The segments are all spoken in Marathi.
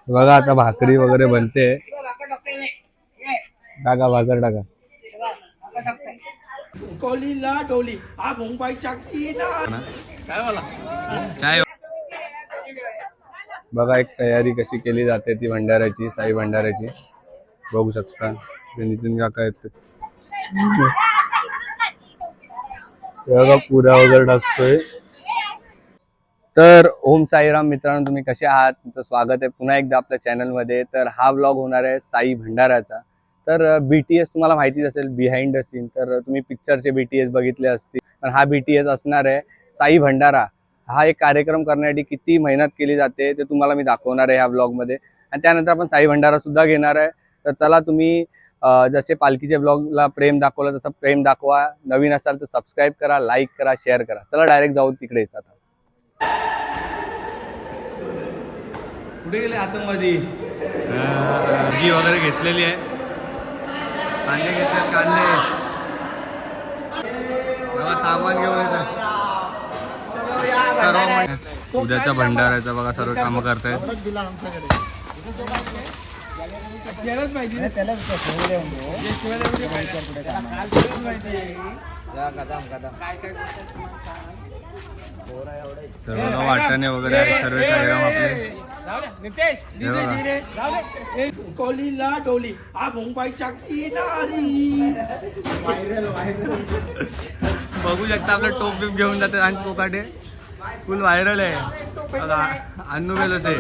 बघा आता भाकरी वगैरे बनते. टाका भाकर टाका. चाय बघा एक तयारी कशी केली जाते ती भंडाऱ्याची, साई भंडाऱ्याची बघू शकता. नितीन काका आहेत बघा पुऱ्या वगैरे टाकतोय. तर ओम साईराम मित्रांनो, तुम्ही कसे आहात? तुमचं स्वागत आहे पुन्हा एकदा आपल्या चॅनलमध्ये. तर हा व्लॉग होणार आहे साई भंडाऱ्याचा. तर BTS तुम्हाला माहितीच असेल, बिहाइंड द सीन. तर तुम्ही पिक्चरचे BTS बघितले असतील, पण हा BTS असणार आहे साई भंडारा. हा एक कार्यक्रम करण्यासाठी किती मेहनत केली जाते ते तुम्हाला मी दाखवणार आहे ह्या व्लॉगमध्ये. आणि त्यानंतर आपण साई भंडारा सुद्धा घेणार आहे. तर चला, तुम्ही जसे पालखीचे ब्लॉगला प्रेम दाखवलं तसं प्रेम दाखवा. नवीन असाल तर सबस्क्राईब करा, लाईक करा, शेअर करा. चला डायरेक्ट जाऊ तिकडेच. आता कुठे गेले आतमध्ये? भाजी वगैरे घेतलेली आहे. कांदे घेतात, कांदे बघा, सामान घेऊन येतात सर्व. उद्याचा भंडाऱ्याचा बघा सर्व कामं करतायत. तर बघा वाटाणे वगैरे आहेत सर्व. साईराम आपले बघू शकता. आपलं टोप बिप घेऊन जातात आणि कोकाटे फुल व्हायरल आहे. बघा अन्नू गेलोच आहे.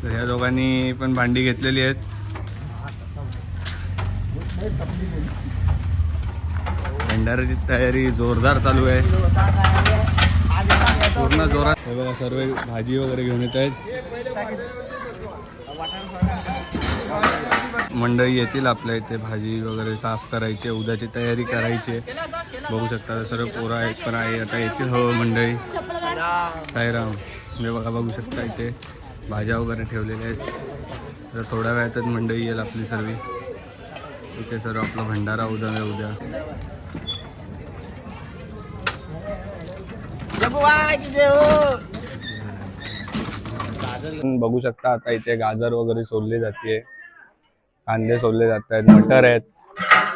तर ह्या दोघांनी पण भांडी घेतलेली आहेत. भंडाऱ्याची तयारी जोरदार चालू आहे, पूर्ण जोरात. हे बघा सर्व भाजी वगैरे घेऊन येत आहेत. मंडळी येतील आपल्या इथे भाजी वगैरे साफ करायची, उद्याची तयारी करायची. बघू शकता सर्व पोरं आहेत पण आहे आता येतील हो मंडळी. साईराम हे बघा, बघू शकता इथे भाज्या वगैरे ठेवलेल्या आहेत. तर थोड्या वेळातच मंडळी येईल आपली सर्व. इथे सर्व आपला भंडारा उद्या. बघू शकता आता इथे गाजर वगैरे सोलले जाते, कांदे सोलले जात आहेत, मटर आहेत,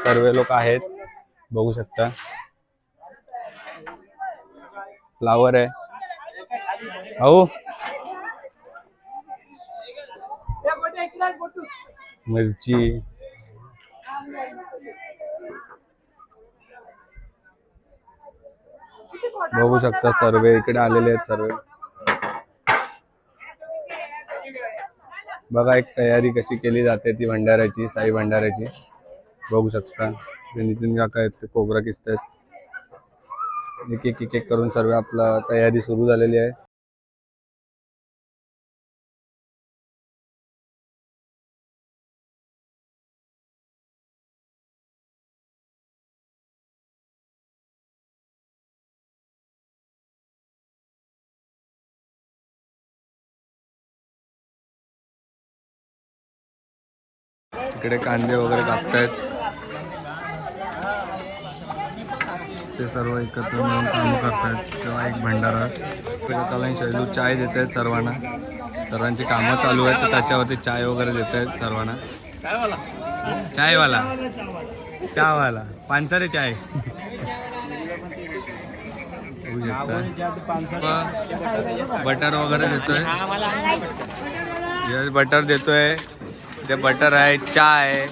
सर्व लोक आहेत. बघू शकता फ्लावर आहे. हो, मिरची बघू शकता. सर्व इकडे आलेले आहेत सर्व. बघा एक तयारी कशी केली जाते ती भंडाऱ्याची, साई भंडाऱ्याची बघू शकता. नितीन काका आहेत, खोबरा किसतायत. एक एक करून सर्व आपला तयारी सुरू झालेली आहे. इकडे कांदे वगैरे कापतायत. ते सर्व एकत्र मिळून काम करतायत. तेव्हा एक भंडारा त्याला शैलू चाय देत आहेत सर्वांना. सर्वांची कामं चालू आहेत तर त्याच्यावरती चाय वगैरे देत आहेत सर्वांना. चायवाला चहावाला पानसरे चाय. बटर वगैरे देतोय, बटर देतोय. ते बटर आहे, चहा आहे.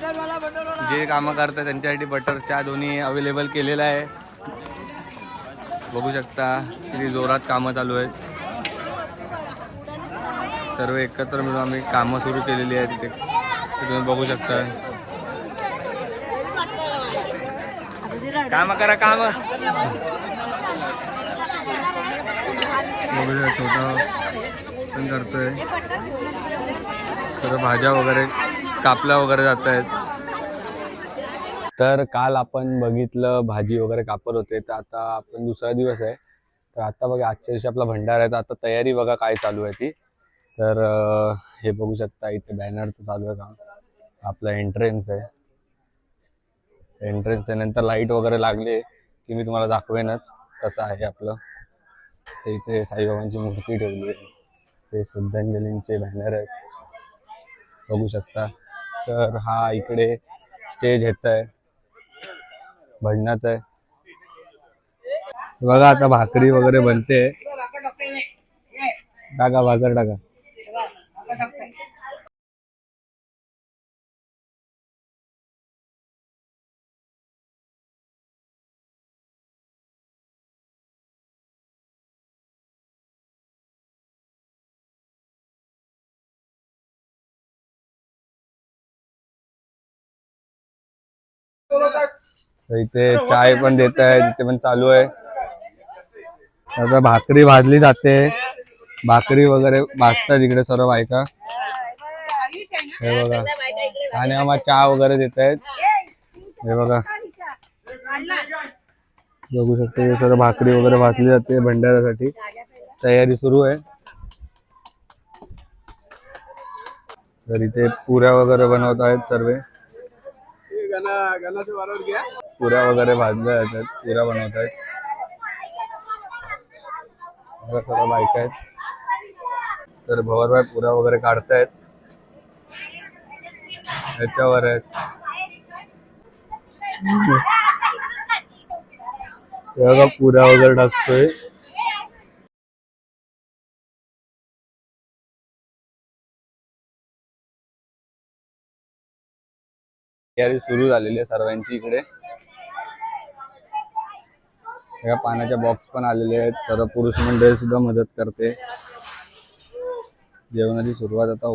जे कामं करतात त्यांच्यासाठी बटर चहा दोन्ही अवेलेबल केलेलं आहे. बघू शकता किती जोरात कामं चालू आहेत. सर्व एकत्र मिळून आम्ही कामं सुरू केलेली आहेत तिथे. तुम्ही बघू शकता. काम करा, काम बघू शकता. छोटा पण करतोय. सर्व भाज्या वगैरे कापल्या वगैरे जात आहेत. तर काल आपण बघितलं भाजी वगैरे कापत होते, तर आता आपण दुसरा दिवस आहे. तर आता बघा आजच्या दिवशी आपला भंडारा आहे. तर आता तयारी बघा काय चालू आहे ती. तर हे बघू शकता इथे बॅनरचं चालू आहे काम. आपला एंट्रन्स आहे. एंट्रन्स नंतर लाईट वगैरे लागले की मी तुम्हाला दाखवेनच कसं आहे आपलं. तर इथे साईबाबांची मूर्ती ठेवली आहे. ते श्रद्धांजलींचे बॅनर आहेत, बघू शकता. तर हा इकडे स्टेज ह्याचा आहे, भजनाचा आहे. बघा आता भाकरी वगैरे बनते. टाका भाकर टाका. तर इथे चाय पण देत आहे, तिथे पण चालू आहे. आता भाकरी भाजली जाते, भाकरी वगैरे भाजतात इकडे सर्व बायका. हे बघा आणि आम्हाला चहा वगैरे देत आहेत. हे बघा बघू शकतो, हे सर्व भाकरी वगैरे भाजली जाते भंडाऱ्यासाठी. तयारी सुरू आहे. तर इथे पुऱ्या वगैरे बनवत आहेत सर्व. पुऱ्या वगैरे भाजल्या जातात, पुऱ्या बनवत आहेत सर्व बायका आहेत. तर भवरभाई पुऱ्या वगैरे काढतायत, याच्यावर आहेत. पुऱ्या वगैरे टाकतोय. तयारी सुरू झालेली आहे सर्वांची इकडे. या पाण्याच्या बॉक्स पण आलेले आहेत, सर्व पुरुष मंडळी सुद्धा मदत करते. जेवणाची सुरुवात आता